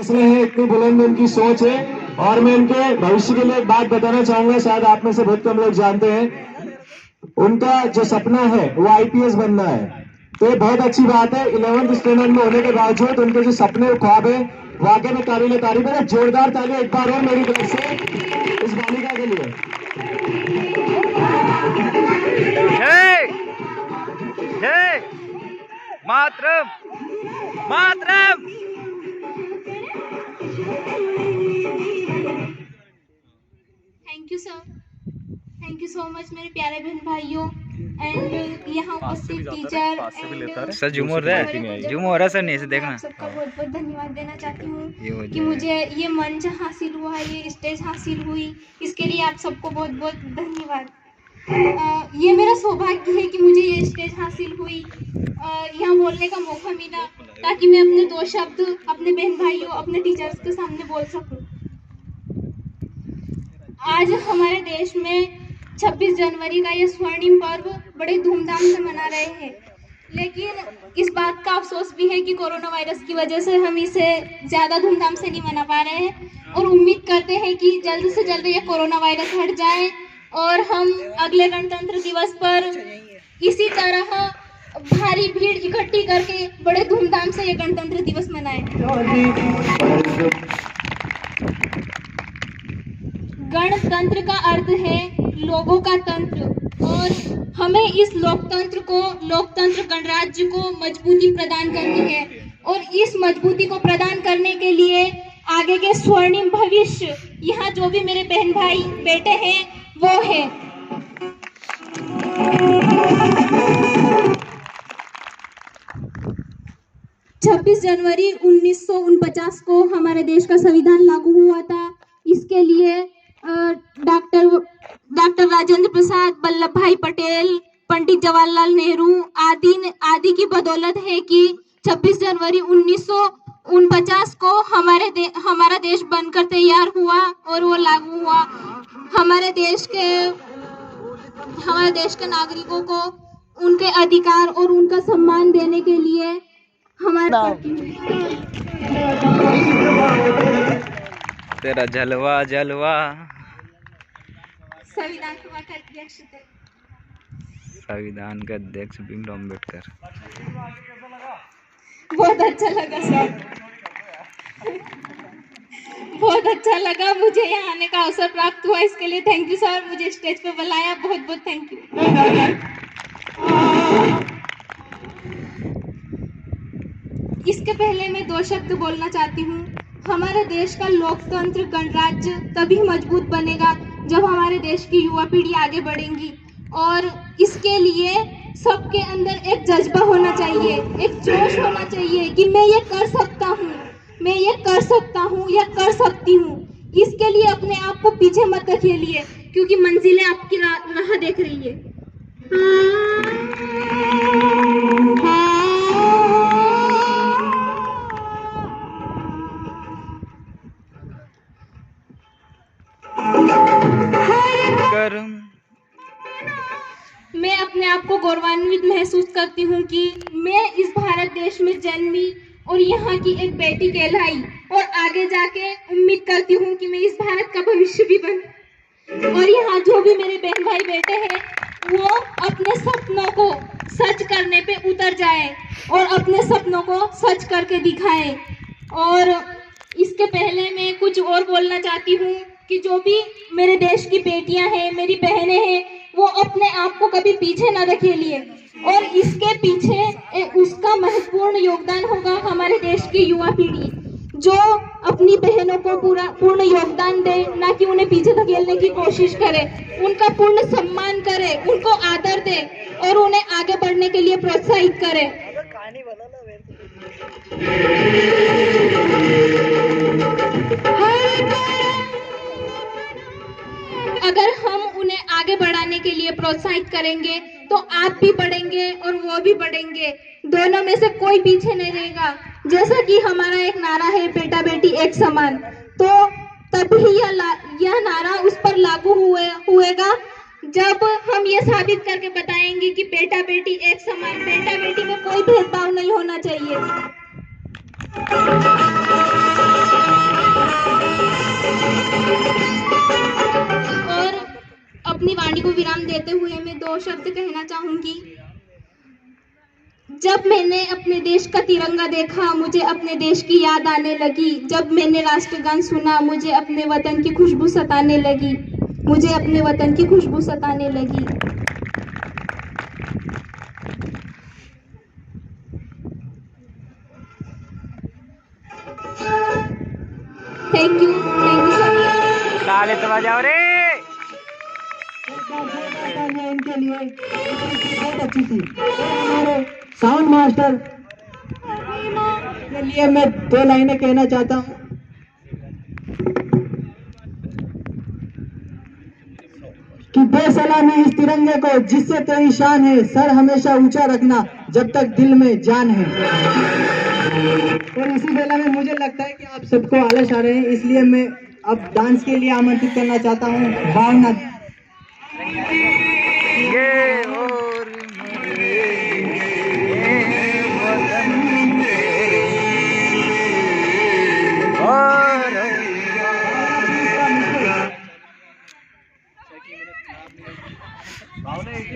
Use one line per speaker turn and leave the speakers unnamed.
फैसले हैं, इतनी बुलंद उनकी सोच है। और मैं उनके भविष्य के लिए एक बात बताना चाहूंगा, शायद आप में से बहुत कम लोग जानते हैं, उनका जो सपना है वो आईपीएस बनना है। तो ये बहुत अच्छी बात है, 11th स्टैंडर्ड में होने के बावजूद उनके जो सपने और ख्वाब है वाकई में काबिल तारीफ है। जोरदार ताली एक बार और मेरी तरफ से इस बालिका के लिए।
जय जय मातरम मातरम।
थैंक यू सो मच मेरे प्यारे बहन भाइयों एंड यहाँ उपस्थित टीचर।
सर जूम हो रहा है सर, नहीं से देखना।
सबका बहुत बहुत धन्यवाद देना चाहती हूँ कि मुझे ये मंच हासिल हुआ, ये स्टेज हासिल हुई, इसके लिए आप सबको बहुत बहुत धन्यवाद। ये मेरा सौभाग्य है कि मुझे ये स्टेज हासिल हुई, यहाँ बोलने का मौका मिला ताकि मैं अपने दो शब्द अपने बहन भाइयों, अपने टीचर्स के सामने बोल सकूं। आज हमारे देश में 26 जनवरी का ये स्वर्णिम पर्व बड़े धूमधाम से मना रहे हैं, लेकिन इस बात का अफसोस भी है कि कोरोना वायरस की वजह से हम इसे ज़्यादा धूमधाम से नहीं मना पा रहे हैं और उम्मीद करते हैं कि जल्द से जल्द ये कोरोना वायरस हट जाए और हम अगले गणतंत्र दिवस पर इसी तरह भारी भीड़ इकट्ठी करके बड़े धूमधाम से ये गणतंत्र दिवस मनाएं। गणतंत्र का अर्थ है लोगों का तंत्र और हमें इस लोकतंत्र गणराज्य को मजबूती प्रदान करनी है और इस मजबूती को प्रदान करने के लिए आगे के स्वर्णिम भविष्य यहाँ जो भी मेरे बहन भाई बेटे हैं वो है। छब्बीस जनवरी 1949 को हमारे देश का संविधान लागू हुआ था। इसके लिए डॉक्टर राजेंद्र प्रसाद, वल्लभ भाई पटेल, पंडित जवाहरलाल नेहरू आदि की बदौलत है कि 26 जनवरी 1949 को हमारा देश बनकर तैयार हुआ और वो लागू हुआ। हमारे देश के नागरिकों को उनके अधिकार और उनका सम्मान देने के लिए
तेरा जलवा जलवा। संविधान के अध्यक्ष भीमराव अम्बेडकर।
बहुत अच्छा लगा सर, बहुत अच्छा लगा, मुझे यहाँ आने का अवसर प्राप्त हुआ, इसके लिए थैंक यू सर। मुझे स्टेज पे बुलाया, बहुत बहुत थैंक यू। इसके पहले मैं दो शब्द बोलना चाहती हूँ। हमारे देश का लोकतंत्र गणराज्य तभी मजबूत बनेगा जब हमारे देश की युवा पीढ़ी आगे बढ़ेगी और इसके लिए सबके अंदर एक जज्बा होना चाहिए, एक जोश होना चाहिए कि मैं ये कर सकता हूँ, मैं ये कर सकता हूँ या कर सकती हूँ। इसके लिए अपने आप को पीछे मत धकेलिए क्योंकि मंजिलें आपकी राह देख रही है। मैं अपने आप को गौरवान्वित महसूस करती हूँ कि मैं इस भारत देश में जन्मी और यहाँ की एक बेटी कहलाई और आगे जाके उम्मीद करती हूँ कि मैं इस भारत का भविष्य भी बनूं और यहाँ जो भी मेरे बहन भाई बेटे हैं वो अपने सपनों को सच करने पे उतर जाए और अपने सपनों को सच करके दिखाए। और इसके पहले मैं कुछ और बोलना चाहती हूँ कि जो भी मेरे देश की बेटियां हैं, मेरी बहनें हैं, वो अपने आप को कभी पीछे न धकेलिए और इसके पीछे उसका महत्वपूर्ण योगदान होगा हमारे देश की युवा पीढ़ी जो अपनी बहनों को पूर्ण योगदान दे, ना कि उन्हें पीछे धकेलने की कोशिश करे, उनका पूर्ण सम्मान करे, उनको आदर दे और उन्हें आगे बढ़ने के लिए प्रोत्साहित करे। अगर हम उन्हें आगे बढ़ाने के लिए प्रोत्साहित करेंगे तो आप भी बढ़ेंगे और वो भी बढ़ेंगे, दोनों में से कोई पीछे नहीं रहेगा। जैसा कि हमारा एक नारा है बेटा बेटी एक समान, तो तभी यह नारा उस पर लागू हुएगा जब हम ये साबित करके बताएंगे कि बेटा बेटी एक समान, बेटा बेटी में कोई भेदभाव नहीं होना चाहिए। दो शब्द कहना चाहूंगी। जब मैंने अपने देश का तिरंगा देखा, मुझे अपने देश की याद आने लगी। जब मैंने राष्ट्रगान सुना, मुझे अपने वतन की खुशबू सताने लगी। मुझे अपने वतन की खुशबू सताने लगी। Thank you sir.
ताली तो बजाओ रे।
इनके लिए बहुत अच्छी थी। हमारे साउंड मास्टर के लिए मैं 2 लाइनें कहना चाहता हूँ कि बेसलामी इस तिरंगे को जिससे तेरी शान है, सर हमेशा ऊंचा रखना जब तक दिल में जान है। और इसी बेला में मुझे लगता है कि आप सबको आलस आ रहे हैं, इसलिए मैं अब डांस के लिए आमंत्रित करना चाहता हूँ भावना।